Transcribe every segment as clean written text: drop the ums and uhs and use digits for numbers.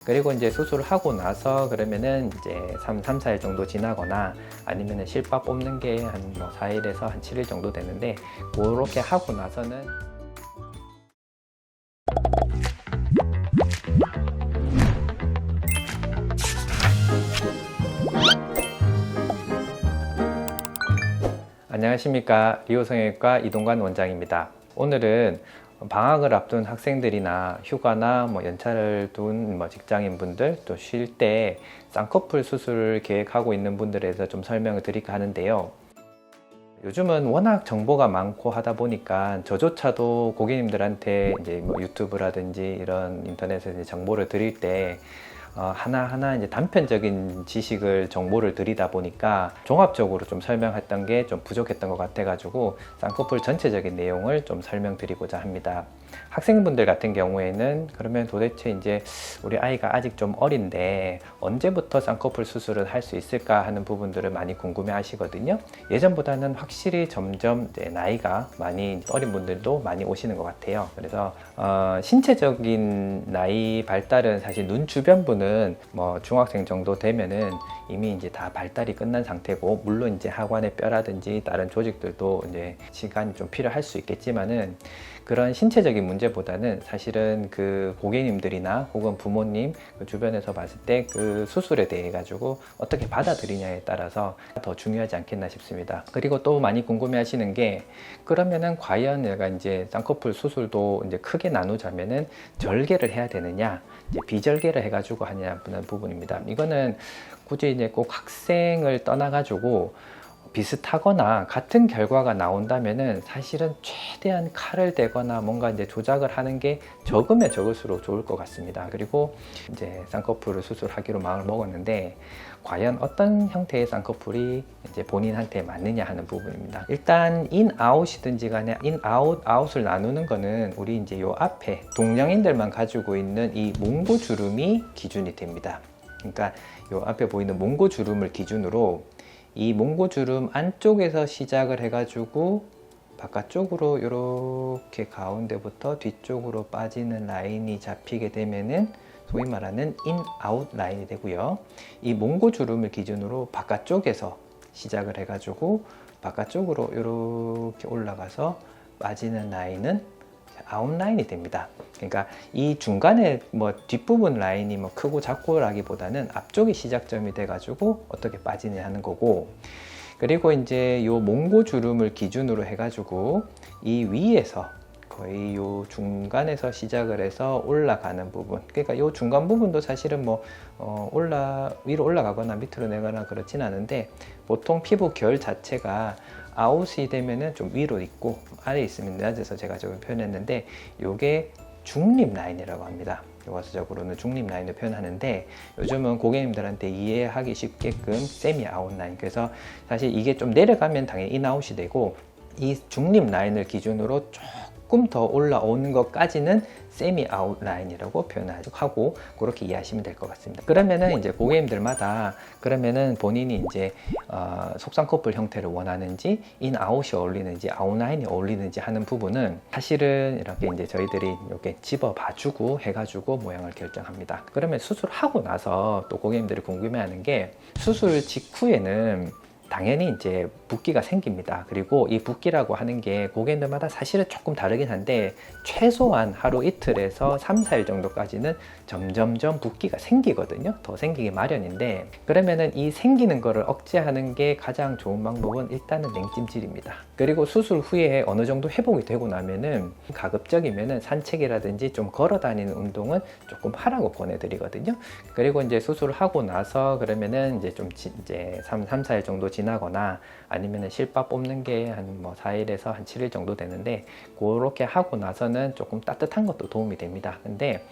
그리고 이제 수술을 하고 나서 그러면은 이제 3, 4일 정도 지나거나 아니면은 실밥 뽑는 게 한 뭐 4일에서 한 7일 정도 되는데, 그렇게 하고 나서는 안녕하십니까, 리오성형외과 이동관 원장입니다. 오늘은 방학을 앞둔 학생들이나 휴가나 연차를 둔 직장인분들, 또 쉴 때 쌍꺼풀 수술을 계획하고 있는 분들에 대해서 좀 설명을 드릴까 하는데요. 요즘은 워낙 정보가 많고 하다 보니까 저조차도 고객님들한테 이제 유튜브라든지 이런 인터넷에서 이제 정보를 드릴 때 하나하나 이제 단편적인 지식을 정보를 드리다 보니까 종합적으로 좀 설명했던 게 좀 부족했던 것 같아 가지고 쌍꺼풀 전체적인 내용을 좀 설명드리고자 합니다. 학생분들 같은 경우에는 그러면 도대체 이제 우리 아이가 아직 좀 어린데 언제부터 쌍꺼풀 수술을 할 수 있을까 하는 부분들을 많이 궁금해 하시거든요. 예전보다는 확실히 점점 이제 나이가 많이 어린 분들도 많이 오시는 것 같아요. 그래서 신체적인 나이 발달은 사실 눈 주변부는 중학생 정도 되면은 이미 이제 다 발달이 끝난 상태고, 물론 이제 하관의 뼈라든지 다른 조직들도 이제 시간이 좀 필요할 수 있겠지만은, 그런 신체적인 문제보다는 사실은 그 고객님들이나 혹은 부모님 그 주변에서 봤을 때 그 수술에 대해 가지고 어떻게 받아들이냐에 따라서 더 중요하지 않겠나 싶습니다. 그리고 또 많이 궁금해 하시는 게, 그러면은 과연 내가 이제 쌍꺼풀 수술도 이제 크게 나누자면은 절개를 해야 되느냐, 이제 비절개를 해 가지고 하냐는 부분입니다. 이거는 굳이 이제 꼭 학생을 떠나 가지고 비슷하거나 같은 결과가 나온다면은 사실은 최대한 칼을 대거나 뭔가 이제 조작을 하는 게 적으면 적을수록 좋을 것 같습니다. 그리고 이제 쌍꺼풀을 수술하기로 마음을 먹었는데, 과연 어떤 형태의 쌍꺼풀이 이제 본인한테 맞느냐 하는 부분입니다. 일단 인아웃이든지 간에 인아웃을 나누는 거는 우리 이제 요 앞에 동양인들만 가지고 있는 이 몽고주름이 기준이 됩니다. 그러니까 요 앞에 보이는 몽고주름을 기준으로 이 몽고주름 안쪽에서 시작을 해가지고 바깥쪽으로 이렇게 가운데부터 뒤쪽으로 빠지는 라인이 잡히게 되면은 소위 말하는 인아웃 라인이 되고요. 이 몽고주름을 기준으로 바깥쪽에서 시작을 해가지고 바깥쪽으로 이렇게 올라가서 빠지는 라인은 아웃라인이 됩니다. 그러니까 이 중간에 뒷부분 라인이 크고 작고라기보다는 앞쪽이 시작점이 돼가지고 어떻게 빠지냐 하는 거고, 그리고 이제 요 몽고주름을 기준으로 해가지고 이 위에서 거의 요 중간에서 시작을 해서 올라가는 부분, 그러니까 요 중간 부분도 사실은 위로 올라가거나 밑으로 내거나 그렇진 않은데, 보통 피부 결 자체가 아웃이 되면은 좀 위로 있고 아래에 있으면 낮아서 제가 저걸 표현했는데, 요게 중립 라인이라고 합니다. 교과서적으로는 중립 라인을 표현하는데, 요즘은 고객님들한테 이해하기 쉽게끔 세미 아웃 라인, 그래서 사실 이게 좀 내려가면 당연히 인아웃이 되고, 이 중립 라인을 기준으로 조금 더 올라오는 것까지는 세미 아웃 라인이라고 표현하고, 그렇게 이해하시면 될 것 같습니다. 그러면은 이제 고객님들마다 그러면은 본인이 이제 속쌍꺼풀 형태를 원하는지, 인아웃이 어울리는지 아웃라인이 어울리는지 하는 부분은 사실은 이렇게 이제 저희들이 이렇게 집어 봐주고 해가지고 모양을 결정합니다. 그러면 수술하고 나서 또 고객님들이 궁금해하는 게, 수술 직후에는 당연히 이제 붓기가 생깁니다. 그리고 이 붓기라고 하는 게 고객님들마다 사실은 조금 다르긴 한데, 최소한 하루 이틀에서 3, 4일 정도까지는 점점점 붓기가 생기거든요. 더 생기기 마련인데, 그러면은 이 생기는 거를 억제하는 게 가장 좋은 방법은 일단은 냉찜질입니다. 그리고 수술 후에 어느 정도 회복이 되고 나면은 가급적이면은 산책이라든지 좀 걸어 다니는 운동은 조금 하라고 권해드리거든요. 그리고 이제 수술을 하고 나서 그러면은 이제 이제 3, 4일 정도 지나거나 아니면은 실밥 뽑는 게 한 4일에서 한 7일 정도 되는데, 그렇게 하고 나서는 조금 따뜻한 것도 도움이 됩니다. 근데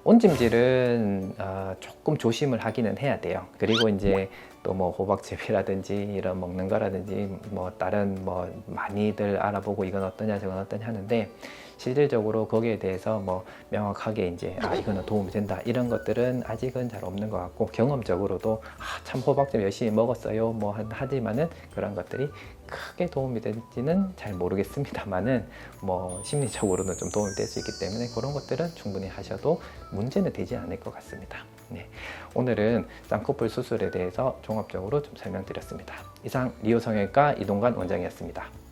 온찜질은 조금 조심을 하기는 해야 돼요. 그리고 이제 또 호박즙이라든지 이런 먹는 거라든지 다른 많이들 알아보고 이건 어떠냐 저건 어떠냐 하는데, 실질적으로 거기에 대해서 명확하게 이제 이거는 도움이 된다 이런 것들은 아직은 잘 없는 것 같고, 경험적으로도 참 호박즙 열심히 먹었어요 하지만은 그런 것들이 크게 도움이 될지는 잘 모르겠습니다만은 심리적으로는 좀 도움이 될 수 있기 때문에 그런 것들은 충분히 하셔도 문제는 되지 않을 것 같습니다. 네, 오늘은 쌍꺼풀 수술에 대해서 종합적으로 좀 설명드렸습니다. 이상 리오 성형외과 이동관 원장이었습니다.